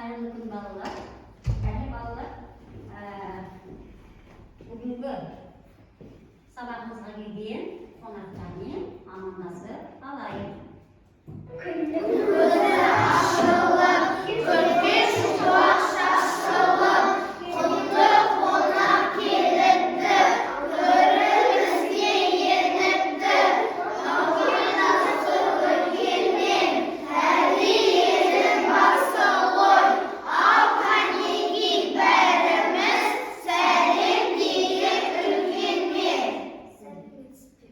Hayırlı gün balalar. Yani balalar bugünkü sabahımızga kelген konaklarni amandasып alayım. Күндүн көзү ашылып, көрпеш шуақ шашылып, құтты қонақ келіпті, төрімізге еніпті. Ауылына сұры келмен, әлі елім басы ғой. Ал қанеки бәріміз сәлем дейік үлкенмен. Сәлеметсің.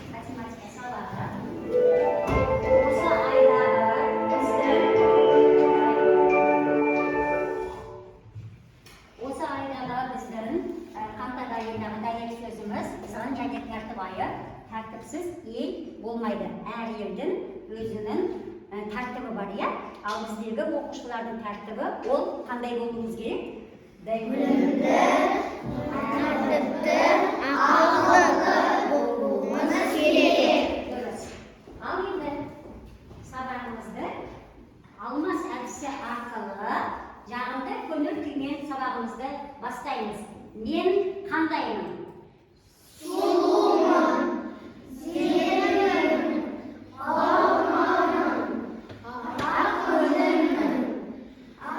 Математика сабағы. Осы айдағы біздің қаңтар айындағы дәйек сөзіміз сын және тәртіп айы. Тәртіпсіз ел болмайды. Әр елдің өзінің тәртібі бар, иә? Ал біздегі оқушылардың тәртібі ол қандай болуымыз керек? Білімді, тәртіпті, ақылды болуымыз керек. Дұрыс. Ал енді сабағымызды алмас әдісі арқылы жағымды көңіл күймен сабағымызды бастаймыз. Мен қандаймын? Сұлумын, сенімін, ауманым, ақ көңілмін,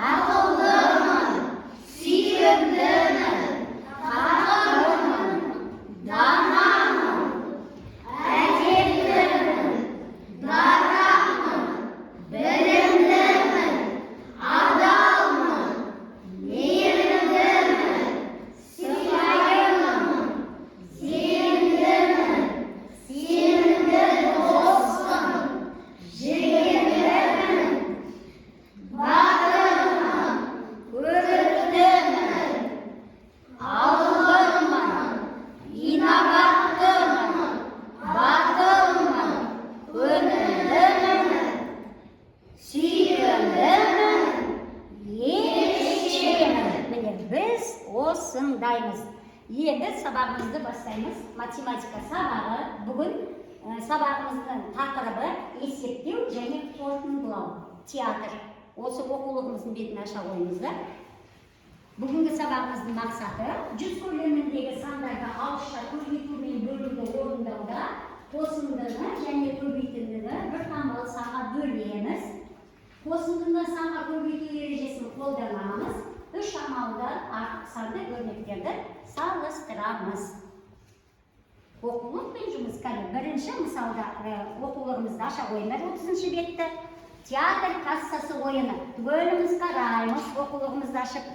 ақылдымын, сүйкімдімін, ақылмын, данамын, әдемімін, дарамын, білімдімін, адалмын, мейірімдімін, сыйлаймын, сенімдімін, сенімді досым, жігерлімін, батырмын, көріктімін, алғырмын, инабаттымын, батылмын, көңілдімін, сүйкімдімін, ерекшемін. Міне біз осындаймыз. Енді сабағымызды бастаймыз. Математика сабағы. Бүгін сабағымыздың тақырыбы есептеу және қорытындылау. Театр. Осы оқулығымыздың бетін аша қойыңыздар. Бүгінгі сабағымыздың мақсаты 100 көлеміндегі сандарды ауызша көбейтумен бөлуді орындауда қосындыны және көбейтіндіні бір таңбалы санға бөлеміз. Қосындыны санға көбейту ережесін қолданамыз. Үш амалды артық санды өрнектерді салыстырамыз. Оқулықпен жұмыс кәлі. Бірінші мысалда оқулығымызды аша қойыңдар 30-шы бетті. Театр кассасы ойыны. Түгеліміз қараймыз оқулығымызды ашып.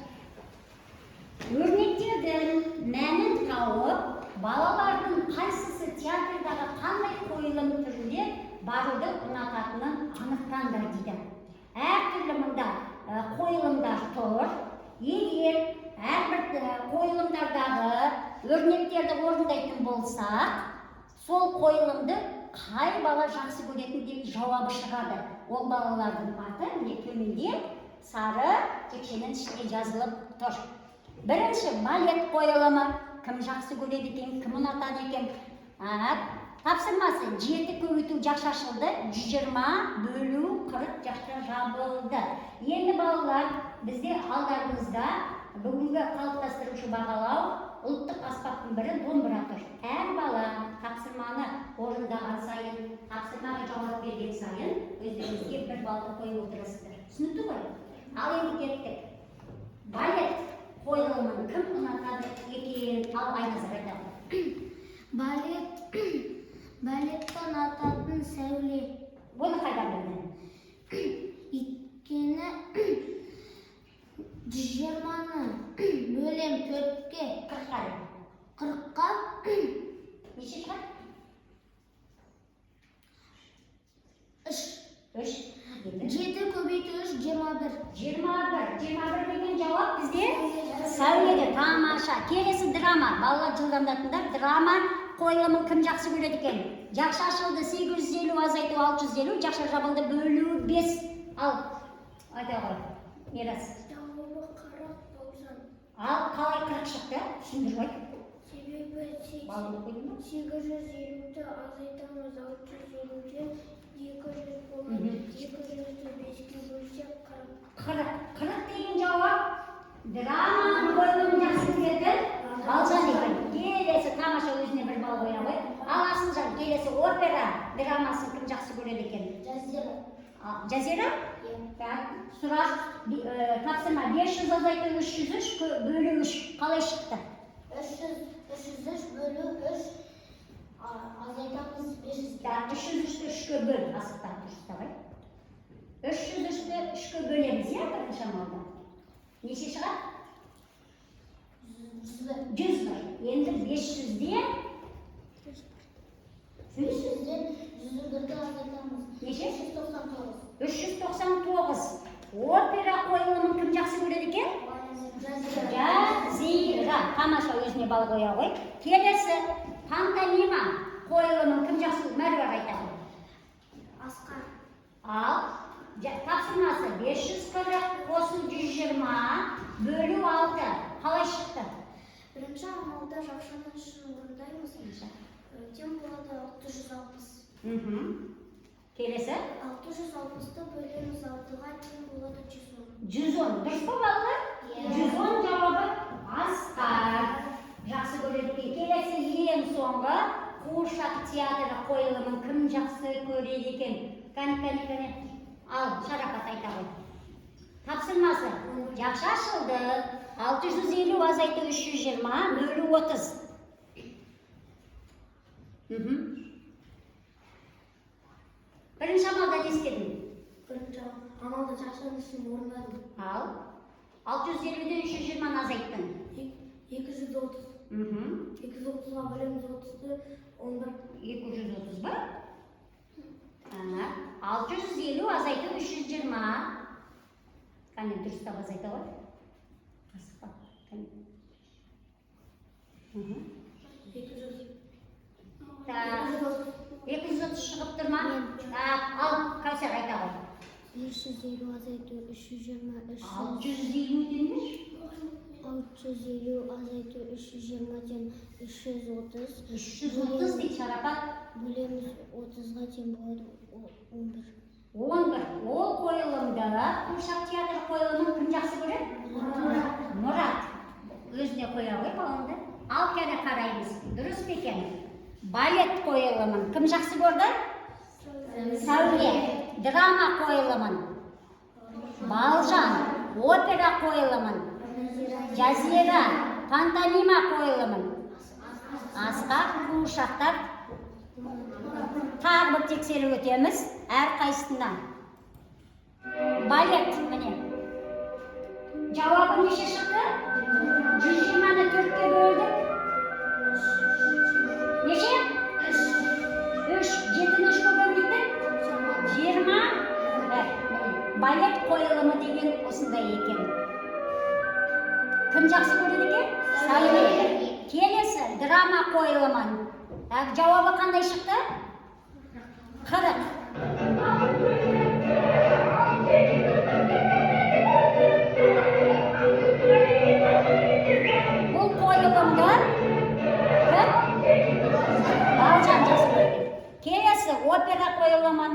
Өрнектердің мәнін тауып, балалардың қайсысы театрдағы қандай қойылым түрінде баруды ұнататынын анықтаңдар дейді. Әртүрлі мұнда қойылымдар тұр. Егер әрбір қойылымдардағы өрнектерді орындайтын болсақ, сол қойылымды қай бала жақсы көретін деп жауабы шығады. Ол балалардың аты міне төменде сары текшенің ішіне жазылып тұр. Бірінші балет қойылымы. Кім жақсы көреді екен, кім ұнатады екен? Тапсырмасы 7 көбейту жақша ашылды, 120 бөлу 40 жақша жабылды. Енді балалар, бізде алдарыңызда бүгінгі қалыптастырушы бағалау ұлттық аспаптың бірі домбыра тұр. Әр бала тапсырманы орындаған сайын, тапсырмаға жауап берген сайын өздеріңізге бір балды қойып отырасыздар. Түсінікті ғой? Ал енді кеттік. Балет қойылымын кім ұнатады екен? Ал Айназар айтады. Балеттен ататын сәуле. Оны қайдан білдің? Өйткені 120-ны бөлем 4-ке 40-қа неше шығады? 3. 7 көбейту 3 21. 21 деген жауап бізде сәуледе. Тамаша. Келесі драма. Балалар жылдамдатындар. Драма қойылымын кім жақсы көреді екен? Жақша ашылды 850, азайту 650, жақша жабылды бөлу 5. Ал, айта ғой, Мирас. Жауабы 40-90. Ал, қалай 40 шықты? Түсіндір ғой. Себебі 850-ді азайтамыз 650-ден Қырық деген жауап драманың қойылымын жақсы көреді Балжан екен. Келесі тамаша өзіне бір бал қоя ғой. Ал Асылжан келесі опера драмасын кім жақсы көреді екен? Жазира? Сұрақ тапсырма 500 азайту 303 бөлу 3 қалай шықты? 303 бөлу 3 азайтамыз 500. 303-ті 3-ке бөл, асықтап тұрсызда ғой. 303-ті 3-ке бөлеміз, иә, бірінші амалда. Неше шығады? 100 бір. Енді 500-ден 100-ден 101-ді азайтамыз. Неше? 399. 399. Опера қойылымын кім жақсы көреді екен? Жазира. Тамаша өзіне бал қоя ғой. Келесі пантомима қойылымын кім жақсы көреді? Мәруар айтады. Асқар. Ал тапсырмасы 540 қосу 120 бөлу 6 қалай шықты? Бірінші амалда жақшаны үшін орындаймыз. Тем болады 660. Келесі? 660-ты бөлеміз 6-ға тем болады 110. 110. Дұрыс па балалар? 110 жауабы Асқар. Жақсы көреді екен. Келесі ең соңғы қуыршақ театры қойылымын кім жақсы көреді екен? Кәне. Ал, Шарапат айта ғой. Тапсырмасы жақша ашылды. 650 азайту 320 бөлу 30. Бірінші амалда не істедің? Бірінші амалда жақшаны үшін орындадым. Ал 650-ден 320 азайттың. 230. 230-ға бөлеміз 30-ды 11. 230 ба? 650 азайту 320. Кәне дұрыстап азайта ғой. Асықпа. 230 шығып тұрма? Ал, Кәусар айта ғой. 550 азайту 320. 650 денеш? 650 азайту 320-ден 330. 330 дейді Шарапат. Бөлеміз 30-ға тем болады 11. 11. Ол қойылымды, қуыршақ театр қойылымын кім жақсы көреді? Мұрат. Өзіне қоя ғой баламды. Ал кәне қараймыз. Дұрыс па екен? Балет қойылымын кім жақсы көрді? Сәуле. Драма қойылымын Балжан. Опера қойылымын Жазира. Пантомима қойылымын Асқар. Қуыршақтар. Тағы бір тексеріп өтеміз. Әр қайсысынан. Балет міне. Жауабы неше шықты? 120-ны 4-ке бөлдік. Неше? 3. 7-ні 3-ке бөлдік. 20. Балет қойылымы деген осындай екен. Кім жақсы көреді екен? Сәуле. Келесі драма қойылымын. Жауабы қандай шықты? 40. Бұл қойылымды Балжан жақсы көреді. Келесі опера қойылымын.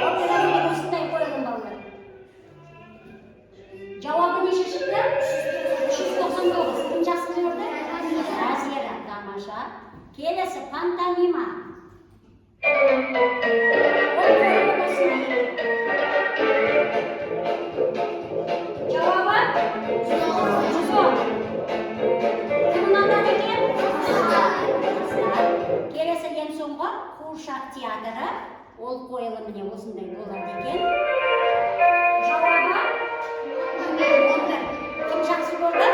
Опера деген осындай қойылым балалар. Жауабы неше шықты? 399. Кім жақсы көрді? Жазира. Тамаша. Келесі пантомима. Ол қойылым осындай екен. Жауабы 110. Кім ұнатады екен? Келесі ең соңғы қуыршақ театры. Ол қойылым міне осындай болады екен. Жауабы 11. Кім жақсы көрді?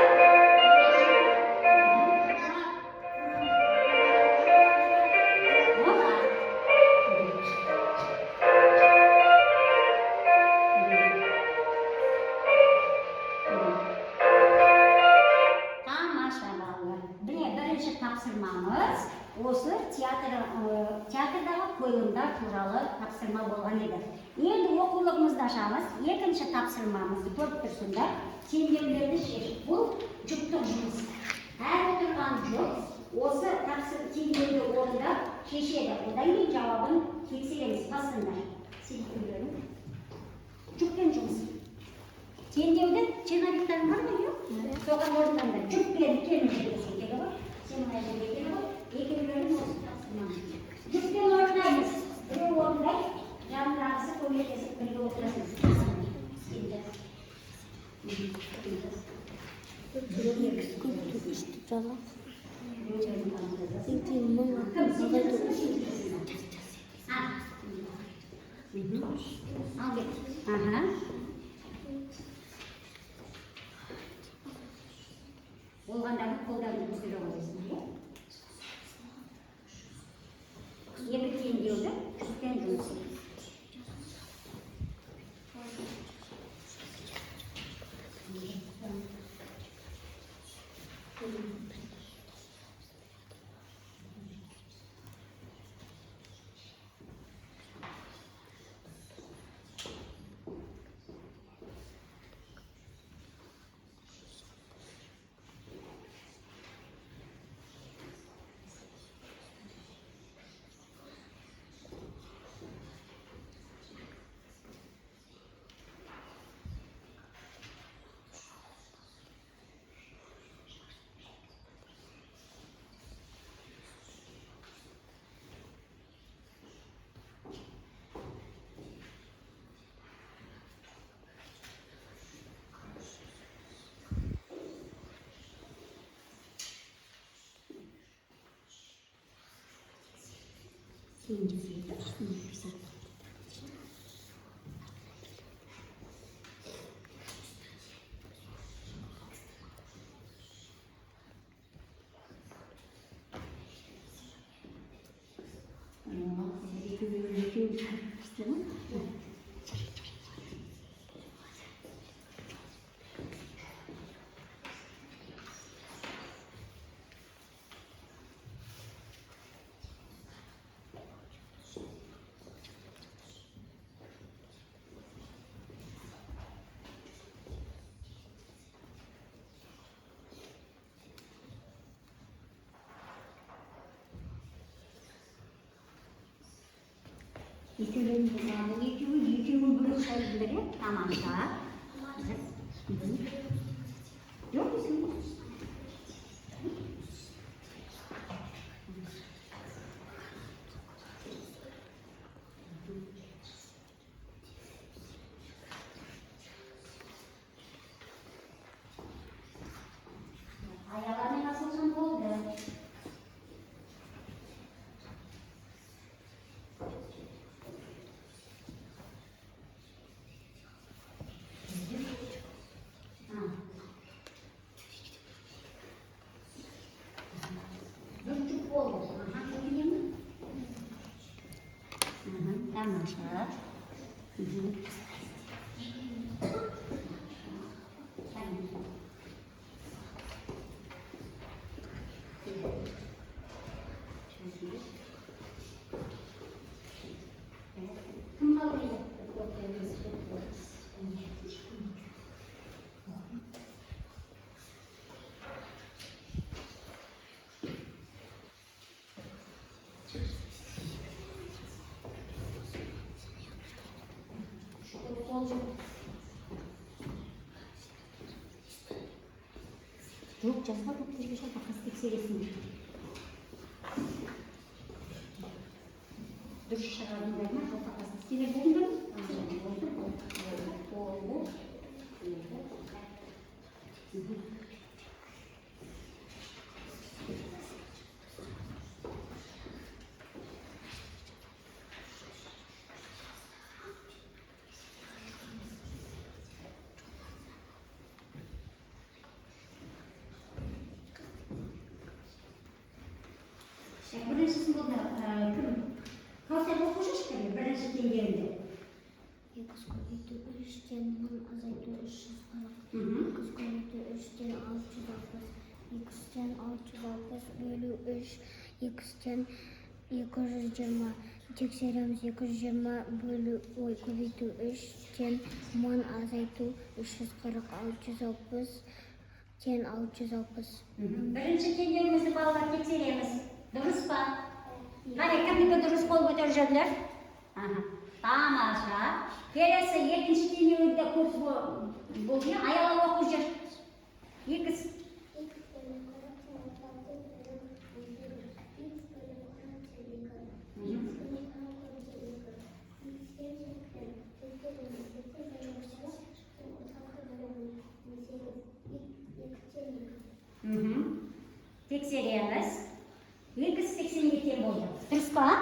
Тапсырмамыз осы театрдағы қойылымдар туралы тапсырма болған еді. Енді оқулығымызды ашамыз. Екінші тапсырмамызды көріп тұрсыңдар. Теңдеулерді шешіп. Бұл жұптық жұмыс. Әр отырған жұп осы теңдеуді орындап шешеді. Одан кейін жауабын тексереміз. Басында селектірлерін. Жүкпен жұмыс. Теңдеуді черновиктарың бар ма, жоқ? Соған орындаңдар. Жүкпен келмейді керек ғой. Сен мына жерге келіп ғой. Екеулерін осы тапсырмаңыз. Жүкпен орындаймыз. Біреу орындайды, жанындағысы көмектесіп бірге отырасыз. Болғандағы қолдарды көтере қойсын. Екі теңдеуді жүкпен жұмыс. Екеуін бөлек шайдылар, тамамда. Жоқ, есің? Аяғармен асылсан болды. Тамаша. Жоқ, жазға көптерге шал бақасы тексересіңдер. Дұрыс шығарыңдар ма? Жоқ, бақасы тексерер болыңдар ма? Біріншісін болды кім? Каусар оқушы шықпайды, бірінші теңдерінде. Екіз көбейту 3-тен 1000 азайту 340. Екіз көбейту 3-тен 660. Екізден 660 бөлу 3. Екізден 220. Тексереміз 220 бөлу көбейту 3-тен 1000 азайту 340. 660 тен 660. Бірінші теңдерімізді балалар тексереміз. Дұрыс па? Qani, kimniki durust qo'l ko'tarishadilar? Tamosha. Kelasi ikkinchi tenglikda ko'p bo'lgan ayol o'quvchi. X tekshiramiz. X 80 ga teng bo'ldi. Durustmi?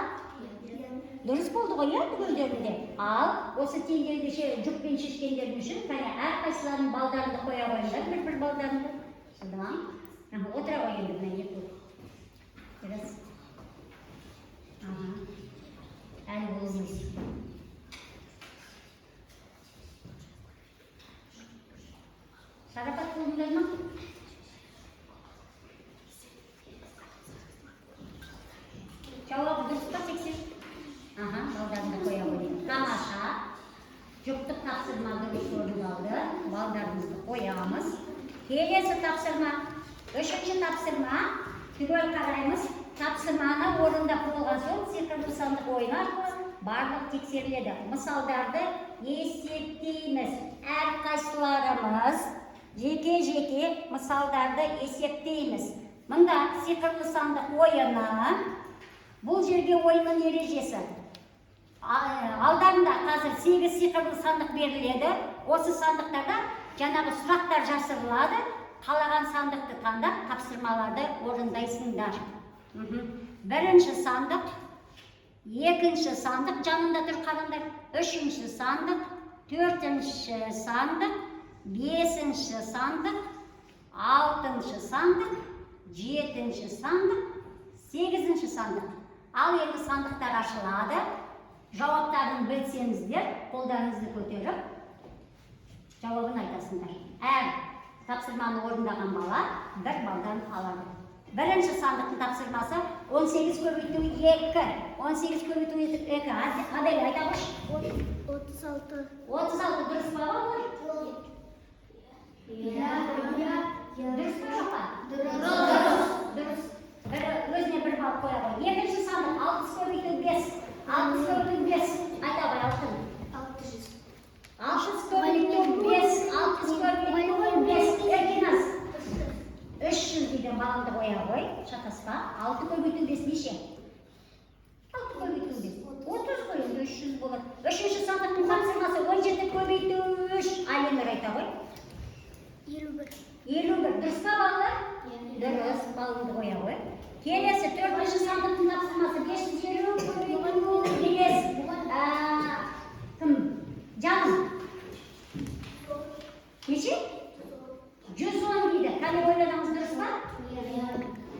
Durust bo'ldi-ku, ya, tug'ilganda. Al, o'sha tenglikda jupin shishganlar uchun qani har qaysilarining baldarini qo'ya qo'yinglar, bir baldarini. Shundan. O'tira qo'yinglar bilan yetib. Biraz. Hali bo'lmaydi. Sarapat qilinglarmi? Javob durustmi 80? Baldarini qo'ya qo'ying. Tamosha. Juftlik topshirma durust o'rin oldi. Baldarimizni qo'yamiz. Kelasi topshirma. 3-chi topshirma. Tugul qaraymiz. Topshirmani o'rinda qo'ygan so'ng sehrli sandiq o'ynar barliq tekshiriladi. Misollarni eslatamiz. Har qaysilarimiz jeki misollarni eslatamiz. Bunda sehrli sandiq o'yini bu yerga o'yinning erejasi. Aldarında hozir 8 sehrli sandiq beriladi. O'sha sandiqlarda janobi suratlar yashiriladi. Qalagan sandiqni tanlab topshirmalarni o'rindaysizlar. Birinchi sandiq, ikkinchi sandiq janında tur qaranglar. 3-chi sandiq, 4-chi sandiq, 5-chi sandiq, 6-chi sandiq, 7-chi sandiq, 8-chi sandiq. Al endi sandiqlar ochiladi. Javoblarni bilsangizlar, qo'llaringizni ko'tarib javobini aytasizlar. Topshirmani o'rindagan bola 1 baldan oladi. Birinchi sandiqning topshirmasi 18 ko'paytiruv 2. 18 ko'paytiruv 2. Qanday aytamiz? 36. 36 durustmi? Durustmi yo'qmi? Durust. O'zine bir bal qo'ya qo'y. Ikkinchi sandiq 6 ko'paytiruv 5. 6 ko'paytiruv 5. Ayta qo'y 6. 6 ko'paytiruv 5. 6 ko'paytiruv 5. Erkinas. 300 degan balonni qo'ya qo'y. Shakaspa. 6 ko'paytiruv 5 necha? 6 ko'paytiruv 5. 30 qo'ying, 300 bo'ladi. 3-chi sandiqning topshirmasi 17 ko'paytiruv 3. Aylanlar ayta qo'y. 51. 51. Durustmi bolalar? Durust. Balonni qo'ya qo'y. Kelasi 4-chi sandiqning topshirmasi 520 ko'paytiruv 5. Kim? Canım. Nechi? 110 deydi. Qani o'yladingiz durustmi?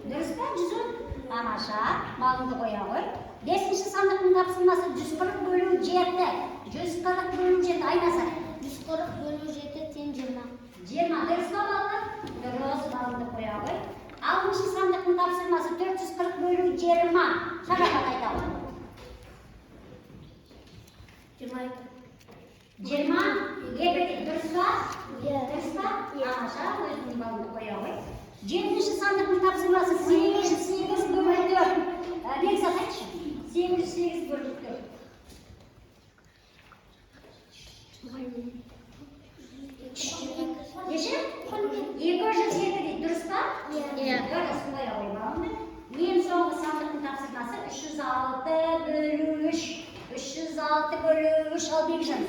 Durustmi? 110. Tamosha. Balonni qo'ya qo'y. 5-chi sandiqning topshirmasi 140 bölü 7. 140 bölü 7 aynasa. 140 bölü 7 teng 20. 20. Durustmi bolalar? Durust. Balonni qo'ya qo'y. 60-chi sandiqning topshirmasi 440 bölü 20. Qanaqa aytamiz? 22. 20. Durustmi? Durustmi? Tamosha. O'zning balonni qo'ya qo'y. 7-chi sandiqning topshirmasi 8 bölü 4. Neyse kaç? 8 bölü 4. Neçe? 207 deydi. Durustmi? Durust qo'ya qo'y balonni. En so'nggi sandiqning topshirmasi 306 bölü 3. 306 bölü 3 al Bekcan.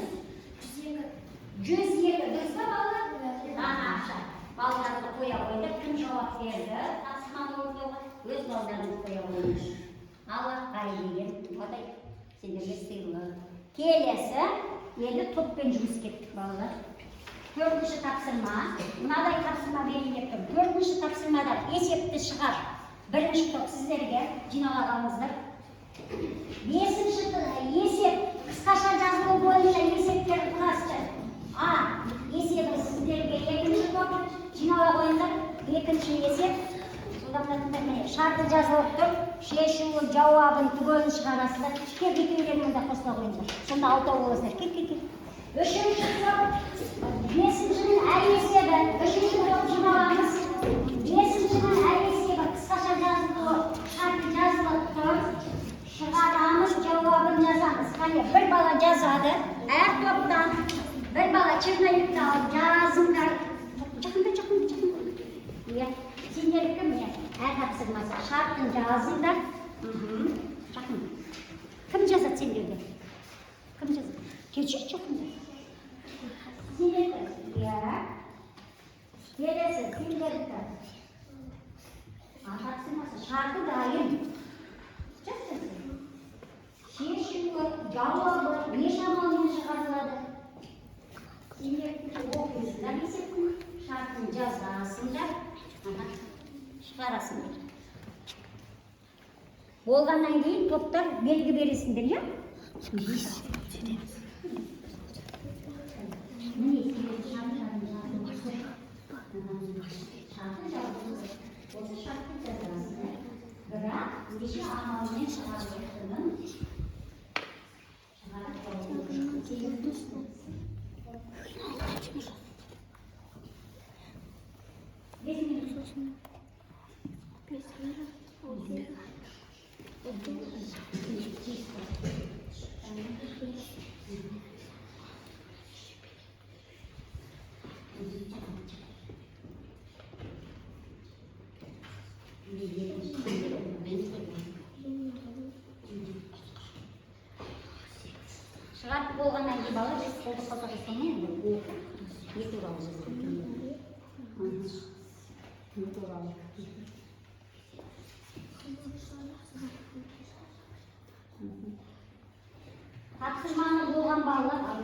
102. Durustmi bolalar? Tamosha. Bolalarni qo'ya qo'ydi. Kim javob berdi? Topshirmani o'rniga o'z bolalarini qo'ya qo'ydi. Allah qayligen. Oday sizlarga sirli. Kelasi endi to'pdan жұмыс ketdik bolalar. 4-chi topshirma. Bunaday topshirma berilgan. 4-chi topshirmada esepni chiqar. 1-chi top sizlarga jinoyatlaringizlar. 5-chi esep qisqacha yozma bo'yicha eseplar qilasiz. Esep sizlarga 2-chi top jinoyat o'yinlar. 2-chi esep shartni yozib turib, sheshuv javobini tug'ilni chiqarasizlar. Ketib-ketganlarda qo'shib qo'yinglar. Shunda 6 bo'lasizlar. Ket. 3-chi top 5-chining ayesiga 3-chi top jinoyatimiz 5-chining ayesiga qisqacha yozib turib, shartni yozib turib, жазады. Әр топтан бір бала черновикті алып жазыңдар. Жақында. Иә, сендердікі міне әр тапсырмасы шартын жазыңдар. Жақын. Кім жазады сендерге? Кім жазады? Келші жақында. Сендерді. Иә. Келесі сендерді. Тапсырмасы шарты дайын. Жазыңдар. Шешімі, жауабы, не шамалмен шығарылады? Сендерді оқыңыздар есептің шартын жазасыңдар. Шығарасыңдар. Болғаннан кейін топтар белгі бересіңдер, иә? Осы шартты жазасыңдар. Бірақ неше амалмен шығарылатынын шығарып болғаннан кейін бала біз қолды қалтаға не туралы тапсырманы болған балалар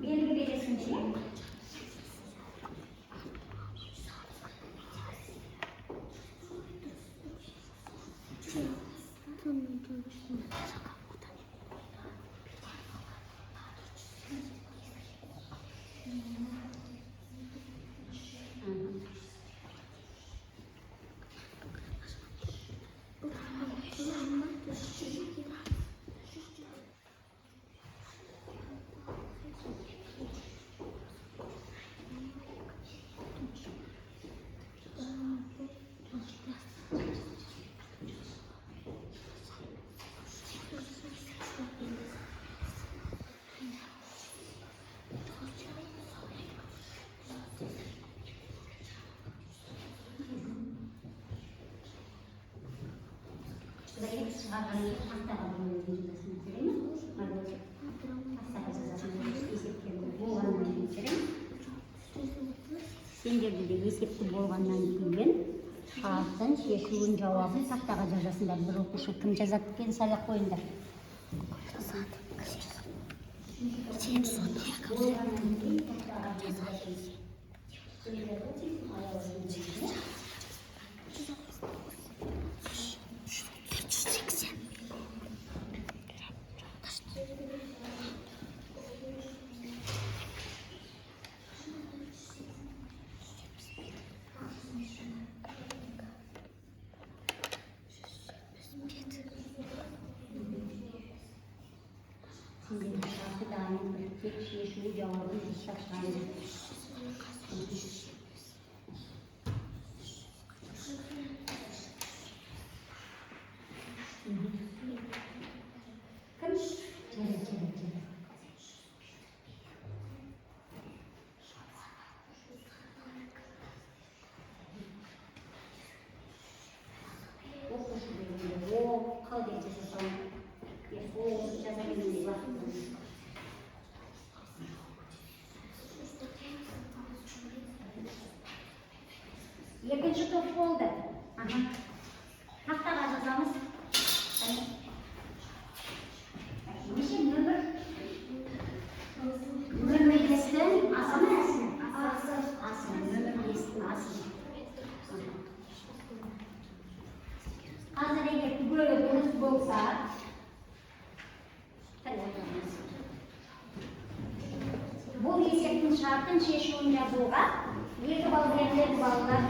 белгі бересіңдер. Сендерді де есепті болғаннан кейін шартын, шешуін, жауабын тақтаға жазасыңдар. Бір оқушы кім жазады екен, сайлап қойыңдар. Şarkı dahil tek şişu cevabını şaşırdı. Екінші топ болды. Тақтаға жазамыз. Неше нөмір? Нөмір естің асы ма әсін? Асы. Нөмір естің асы. Қазір егер түгелі дұрыс болса, бұл есептің шартын шешуін жазуға екі балл беріледі балалар.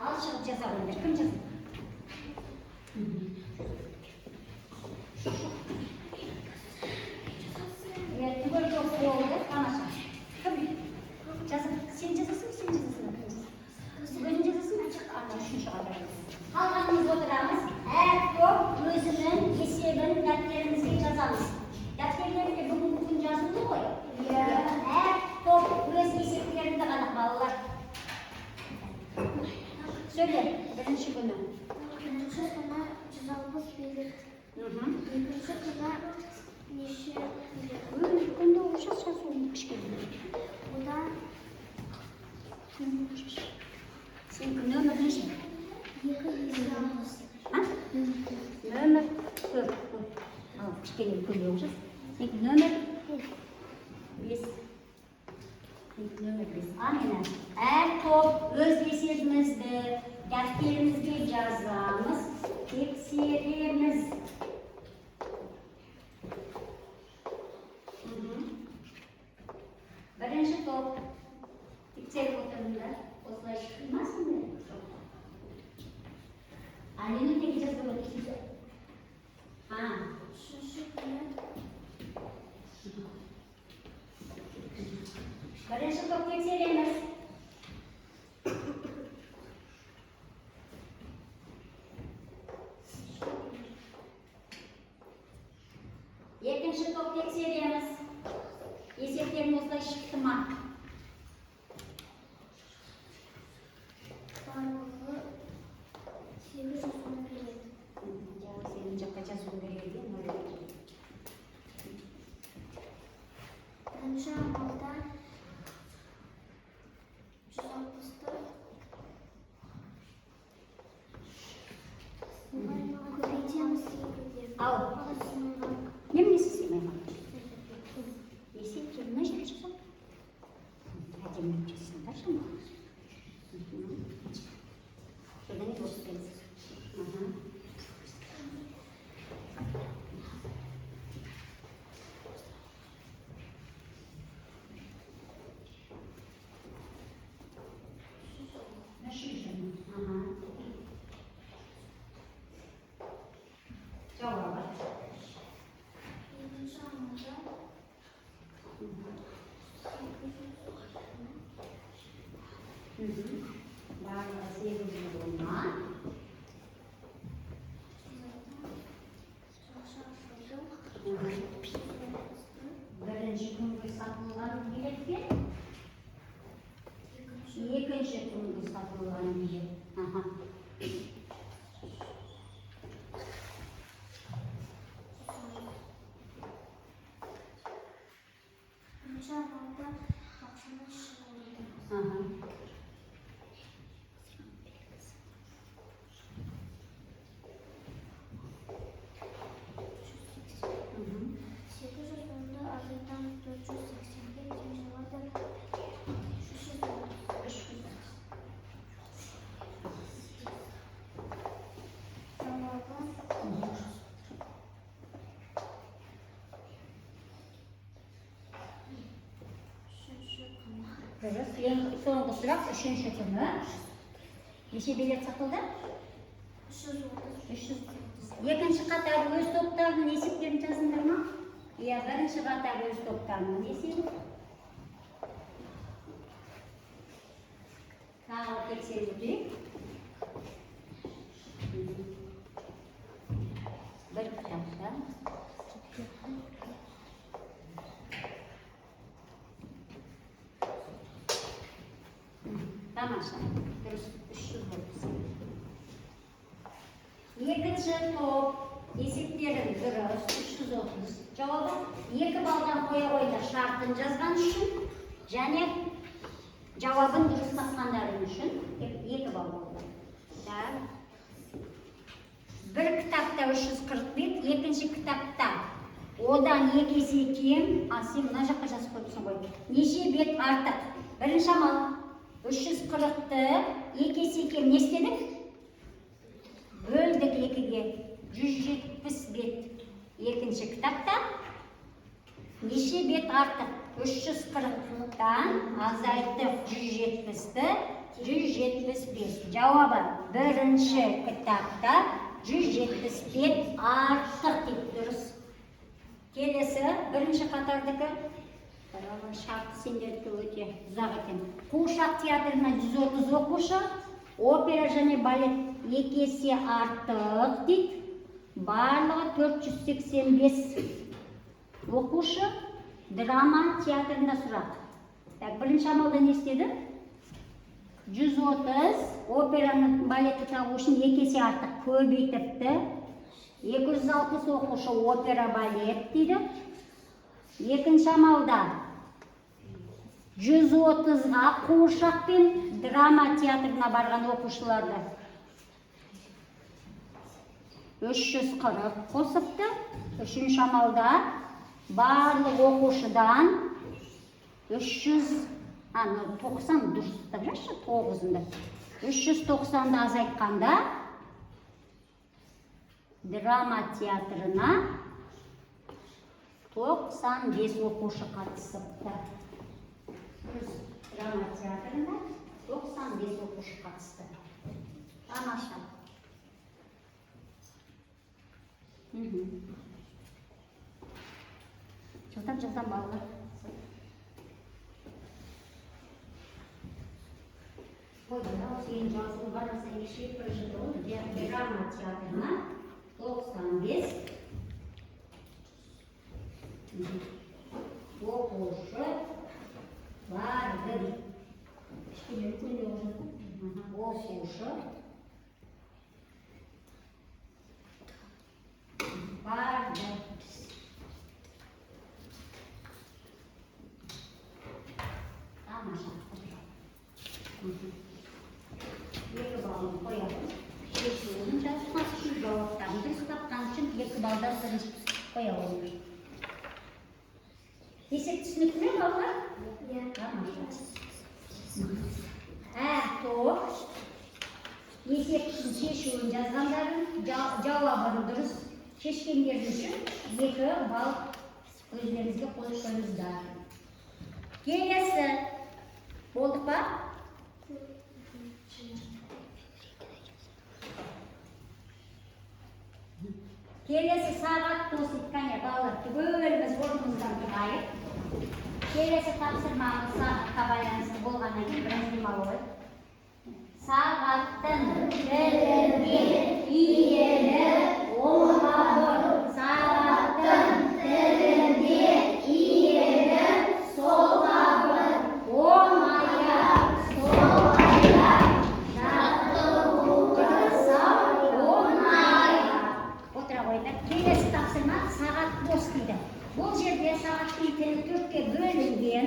Al шығып тамаша. Кім? Сен жазасың, сен жазасың. Өзің жазасың, үшінші қатар. Қалғанымыз отырамыз. Әр топ өзінің есебін дәптерімізге жазамыз. Дәптерлерде бүгінгі күн жазылды ғой? Әр топ өз есептерінде ғана балалар. Söyle, birinci günü. Birinci günü 160 bilet. İkinci günü neşe bilet. Günde olacağız, sen sorun kış gelin. Bu da Sen nömer neşe? 260. Ha? Nömer 4. Al, kış gelin günde olacağız. Sen nömer 5. Nömer 5. Aynen. Her top öz esebimizde, defterimizde yazamız, teksirimiz. Birinci top, tekserip oturumda, osılay çıkılmasın mı? Annenin teki yazılı ikisi. Ha. Üçüncü günü Birinci top teksirimiz. İkinci top teksirimiz. Есептерін осылай шықты ма? барлығы 810 билет. Сенің жаққа жазуың керек еді, Бірінші амалда 160-ты көбейтеміз секілде. Ал, немнесі семеймін? Есептерін мына жерге жазам. Әдемі жазсаңдар жама. Содан не осы келесі. Cevabı. Екінші амалда Барлығы 800 болман. Birinci күнгі сатылған билет пе? Екінші күнгі сатылған билет. Бірінші амалда ақшаны шығарудың. Азайдан 480-ге тең жауады 300. Жауабы Дұрыс. Ең соңғы сұрақ үшінші күні. Неше билет сатылды? 330. Екінші қатар өз топтарының есептерін жазыңдар ма? Иә, бірінші қатар өз топтарының есебі. Тағы тексеріп өтейік. Бір кітапта. Тамаша. Дұрыс, 300 болды. Екінші топ есептерін дұрыс 330. Жауабы 2 балдан қоя қойды шартын жазған үшін және жауабын дұрыс тапқандарың үшін 2 бал болды. Бір кітапта 341, екінші кітапта одан 2 есе кем, сен мына жаққа жазып қойыпсың ғой. Неше бет артық? Бірінші амал 340-ты 2 есе кем не істедік? Бөлдік 2-ге 170 бет. Екінші кітапта неше бет артық? 340-тан азайттық 170-ті 175. Жауабы бірінші кітапта 170 бет артық дейді. Дұрыс. Келесі бірінші қатардікі Шарты сендердікі өте ұзақ екен. Қуыршақ театрына 130 оқушы, опера және балет 2 есе артық дейді. Барлығы 485 оқушы, драма театрында сұрақ. Бірінші амалда не істеді? 130, операны балетті тағу үшін 2 есе артық көбейтіпті. 260 оқушы опера балет дейді. Екінші амалда 130-ға қуыршақ пен драма театрына барған оқушыларды 340 қосыпты. Үшінші амалда барлық оқушыдан 390 дұрыстап жашы 9-ында 390-ды азайтқанда драма театрына 95 оқушы қатысыпты. Драма театрына 95 оқушы қатысты. Тамаша. Жылдам балалар. Кейін жазылу бармаса ешек бір жылды оны драма театрына 95 оқушы барды. Оқушы барды. Тамаша. Екі балын қоямыз. Шешуінің жазылмас үшін жауаптарын дұрыс тапқан үшін 2 балдар қоя отырмыз. Есеп түсінікті ме балалар? Иә. Тамаша. Әр топ есептің шешуін жазғандарын жауабын дұрыс шешкендер үшін 2 балл өздеріңізге қойып қойыңыздар. Келесі болды па? Келесі сағат тосып, кәне балалар, түгеліміз орнымыздан тұрайық. Келесі тапсырмамыз сағатқа байланысты болғаннан кейін біраз демалып. Сағаттың тілінде иелі оңға бұр. Сағаттың тілінде иелі солға бұр. Оң аяқ, сол аяқ, жақты отырса оң аяқ. Отыра қойыңдар. Келесі тапсырма сағат бос дейді. Бұл жерде сағаттың тілі 4-ке бөлінген.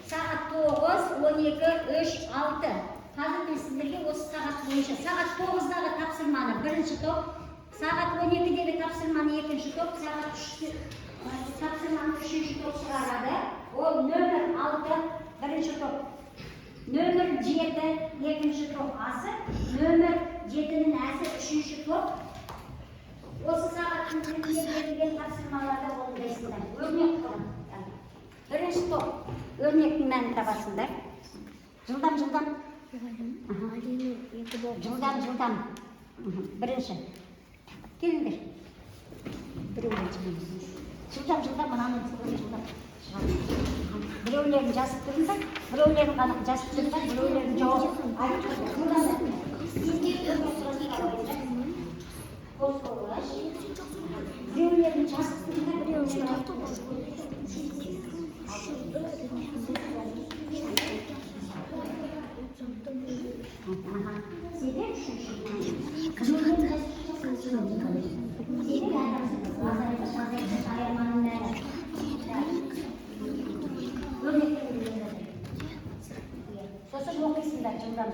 Сағат 9, 12, 3, 6. Қазір мен сіздерге осы сағат бойынша сағат 9-дағы тапсырманы бірінші топ, сағат 12-дегі тапсырманы екінші топ, сағат 3 тапсырманы үшінші топ шығарады. Ол нөмір 6 бірінші топ, нөмір 7 екінші топ асы, нөмір 7-нің әсі үшінші топ. Осы сағаттың тілінде берілген тапсырмаларда орындайсыңдар. Өрнек құрам. Бірінші топ, өрнектің мәнін табасыңдар. Жылдам. Жылдам. Бірінші. Келіңдер. Жылдам, мынаның жылдам. Біреулерін жазып тұрыңдар, біреулерін ғана жазып тұрыңдар, біреулерін жауап. Біреулерін жазып тұрыңдар, біреулерін сосын оқисыңдар жылдам.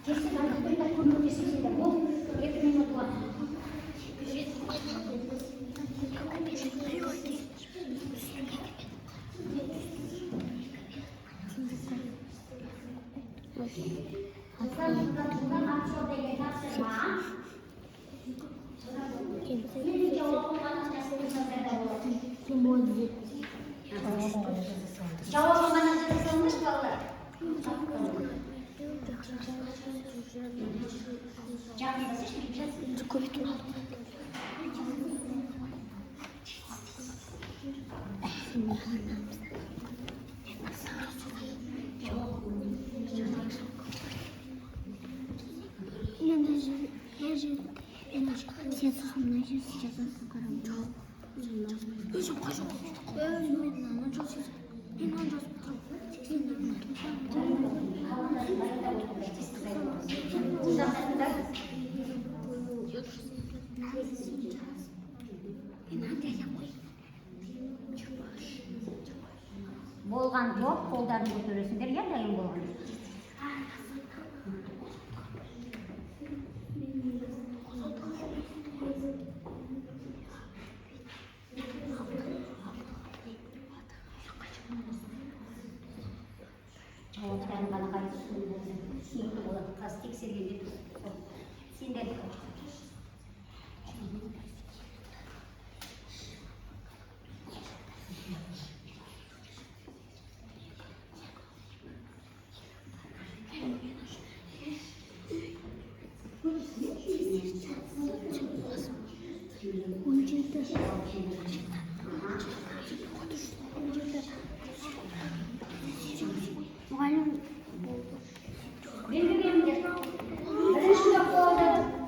Тексін аңқыптырда көмектесіңдер. Бұл 2 минут уақыт. Жылдам ақшау деген тапсырма. Жауап ғана жазылмыш балалар. Sen sağımdan сейчас қарам. Өзім қашып. Мен жазып. Болған жоқ, қолдарын көтересіңдер, я дайын болған. Жауаптарын ғана қайтып түсінікті болады. Қазір тексергенде сендер Мұғалім белгі беріңдер. Бірінші топ болды.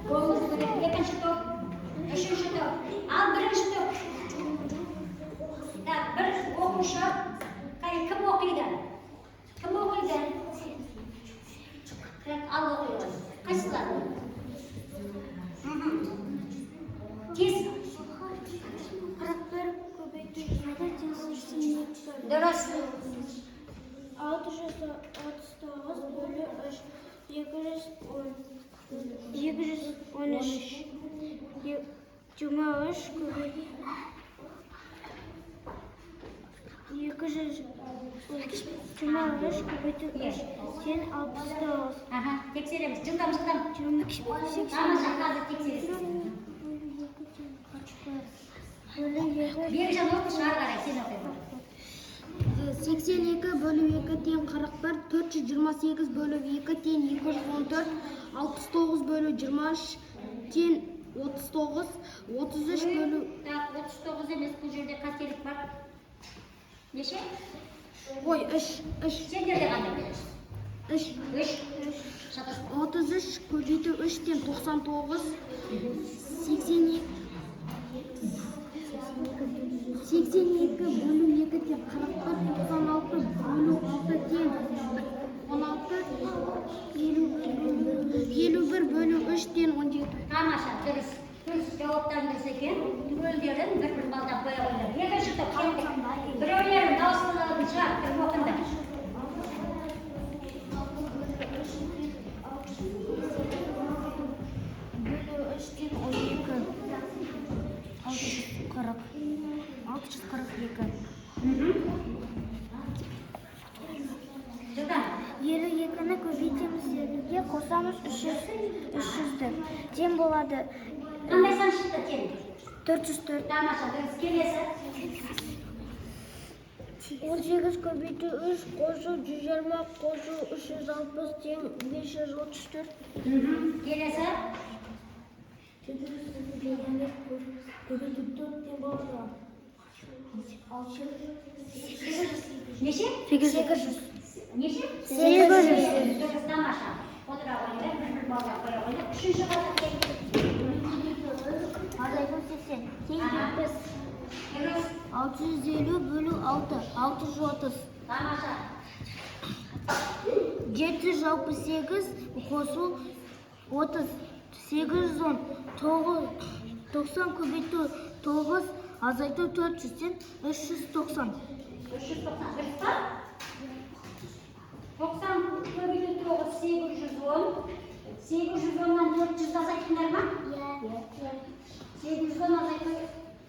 Болуымыз керек. Екінші топ, үшінші топ. Ал бірінші топ. Бір оқушы. Кім оқиды? Кім оқиды? Ал оқиды. Қайсылар? Тез. 41 көбейту 7 Дұрыс. 639 бөлі 3 213 23 көбейту 223 көбейту 3 сен 69 Тексереміз. Жылдам. Тамаша, қазір тексересіз. Бережан оқышы, ары қарай сен оқиды. 82 бөлі 2 тең 41, 428 бөлі 2 тең 214, 69 бөлі 23 тең 39, 33 бөлі... 39 емес, бұл жерде қателік бар. Неше? Ой, 3. Сендерде қандай? 3. 33 көбейту 3 тең 99, 82 бөлі 2 тең 41, 96 бөлі 6 тең 16, 51 бөлі 3 тең 17. Тамаша, дұрыс. Жауаптарын дұрыс екен. Түгелдерін бір балдан қоя қойды. Екінші топ келді. Біреулерін дауыстылығын шығарттырып оқыңдар. Бөлі 3 тең 642. Жылдан. 52-ні көбейтеміз, 7-ге қосамыз 300-ді. Тең болады Қандай сан шықты тең? 404. Тамаша, дұрыс. Келесі. 18 көбейту 3 қосу 120 қосу 360 тең 534. Келесі. 882 көбейту 4 тең болады. Неше? 800. Неше? 800. Дұрыс, тамаша. Отыра қойыңдар, бір балдан қоя қойыңдар. Үшінші қалды тең. Азайту 80. Тең 70. Дұрыс. 650 бөлі 6. 630. Тамаша. 768 қосу 30. 810. 90 көбейту 9. Азайту 400. 390. 390. Дұрыс па? 90 көбейту 9, 810. 810-нан 400 азайтыңдар ма? 810 азайту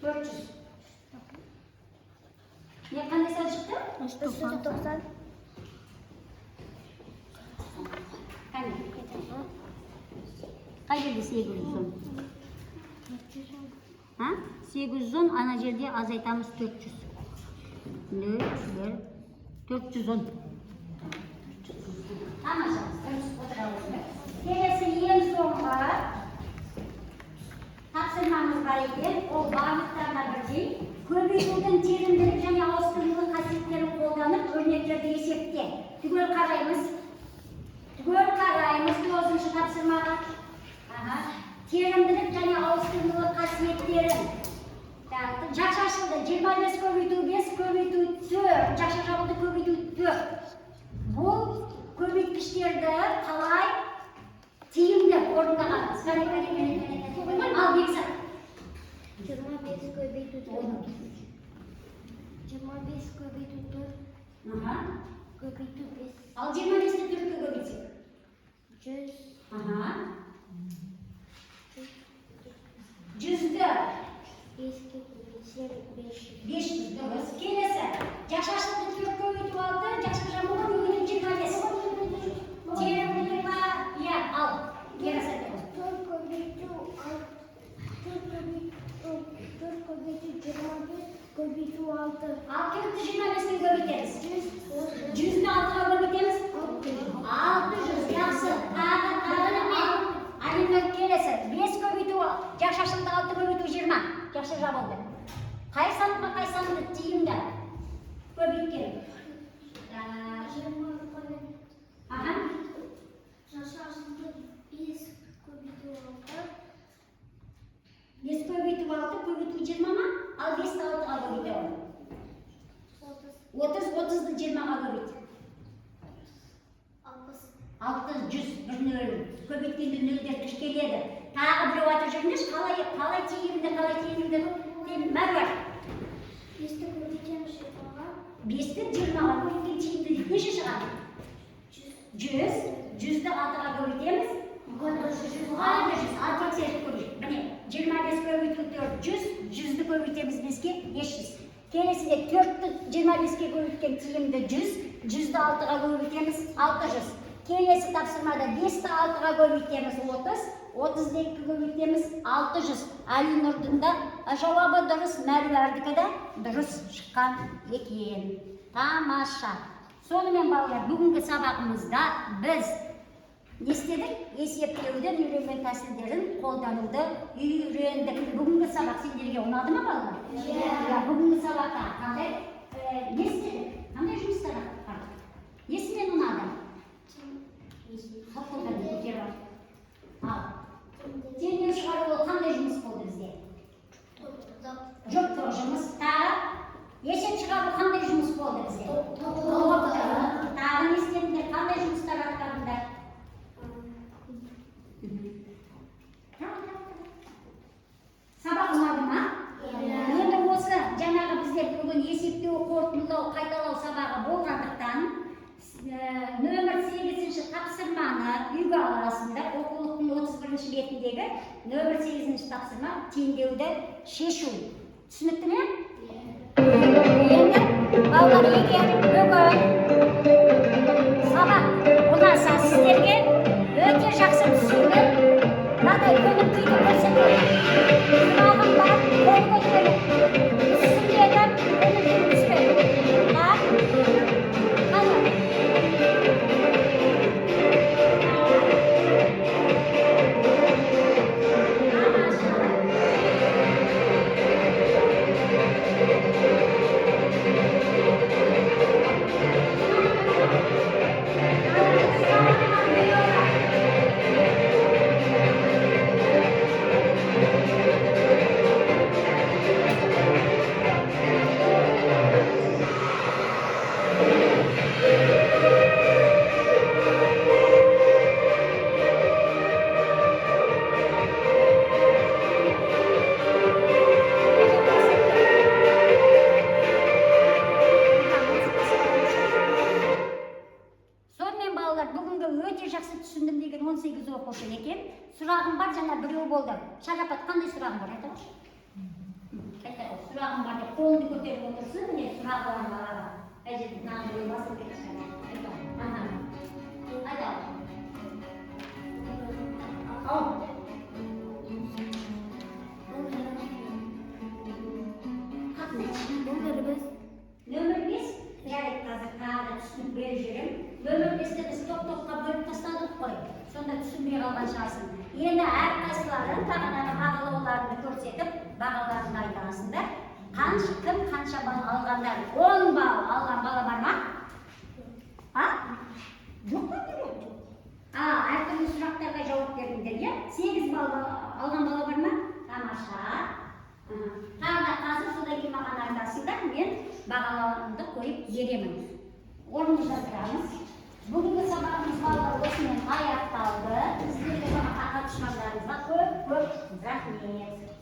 400. Не қандай сан шықты? 390. Қай жерде 810? 810, ана жерде азайтамыз 400. 410. Тамаша, отыра отырыңдар. Келесі ең соңғы тапсырмамыз бар екен. Ол барлықтарына бірдей Көбейтудің терімділік және ауыстырмалық қасиеттерін қолданып, өрнектерді есепте. Түгел қараймыз. 9-шы тапсырмаға. Терімділік және ауыстырмалық қасиеттерін. Жақша ашылды. 25 көбейту 5 көбейту 4. Жақша жабылды көбейту 4. Бұл көбейткіштерді қалай тиімді орындағанымыз. Ал Бексат. 25 көбейту 4. 25 көбейту 4. Көбейту 5. Ал 25-ті 4-ке көбейтсек. 100. 100-ді 5-ке көбейтсек 500. 500 дұрыс. Келесі. Жақша ашылды 4 көбейту 6, жақша жабылды көбейту 25. Терімділік ба? Иә, ал. Келесі. 4 көбейту 25 көбейту 6. Ал 4-ті 25-ке көбейтеміз. 100-ді 6-ға көбейтеміз. 600. Жақсы. Тағы. Алимер келесі. 5 көбейту, жақша ашылды 6 көбейту 20. Жақша жабылды. Қай санға қай санды тиімді көбейткен? 20. Жақша ашылды 5 көбейту 6. 5 көбейту 6 көбейту 20 ма? Ал 5-ті 6-ға көбейтеміз. 30-ды 20-ға көбейт. 60, 100, бір нөл. Көбейткенде нөлдер түшкеледі. Тағы біреу атып жүріңдерші, қалай тиімді Мәруар. 5-ті көбейтеміз 20-ға. 5-ті 20-ға көбейткен тиімді неше шығады? 100. 100-ді 6-ға көбейтеміз. 100. Ал тексеріп көрейік. Міне, 25 көбейту 4, 100. 100-ді көбейтеміз 5-ке 500. Келесіде 4-ті 25-ке көбейткен тиімді 100. 100-ді 6-ға көбейтеміз 600. Келесі тапсырмада 5-ті 6-ға көбейтеміз 30. 30-ді 2-ге көбейтеміз 600. Алинұрдың да жауабы дұрыс, Мәруардікі де дұрыс шыққан екен. Тамаша. Сонымен балалар, бүгінгі сабағымызда біз не істедік? Есептеуді, үйренген тәсілдерін қолдануды үйрендік. Бүгінгі сабақ сендерге ұнады ма балалар? Иә. Бүгінгі сабақта қандай не істедік? Қандай жұмыстар бар? Несімен ұнады? Қолданды көтеріп ал. Ал. Теңдеу шығару қандай жұмыс болды бізде? Жоқ, жұмыс. Тағы есеп шығару қандай жұмыс болды бізде? Тағы не істедіңдер? Қандай жұмыстар атқардыңдар? Сабақ ұнады ма? Енді осы жаңағы бізде бүгін есептеу, қорытындылау, қайталау сабағы болғандықтан нөмір 8-ші тапсырманы үйге аласыңдар. Оқулықтың 31-ші бетіндегі нөмір 8-ші тапсырма теңдеуді шешу. Түсінікті ме? Енді балалар, егер бүгін сабақ ұнаса сіздерге өте жақсы түсінді. Мынадай көңіл күйді көрсетеді. Сұрағым бар, қол көтеріп. Түсінбеді, көңіл күй түспеді. Так? Қане? Сұрағым бар, жаңа біреу болды. Шарапат, қандай сұрағым бар? Айтыңызшы. Сұрағым бар деп қолды көтеріп отырсын, міне сұрағы бар. Әжет, мынаны басып кетті. Айта. Ал. Нөмір 5. Жарайды, қазір тағы түсініп беріп жүрем. Нөмір 5-ті біз топ-топқа бөліп тастадық қой. Сонда түсінбей қалған шығарсың. Енді әрқайсыларын бағанағы бағалауларını көрсетіп, бағаларын айтасыңдар. кім қанша балл алғандар? 10 балл алған бала бар ма? Жоқ па керек? Әртүрлі сұрақтарға жауап бердіңдер, иә? 8 балл алған бала бар ма? Тамаша. Тағы да қазір содан кейін маған айтасыңдар, мен бағалауымды қойып беремін. Орнымызда тұрамыз. Бүгінгі сабағымыз балалар осымен аяқталды. Сіздерге қатысушыларыңызға көп рахмет.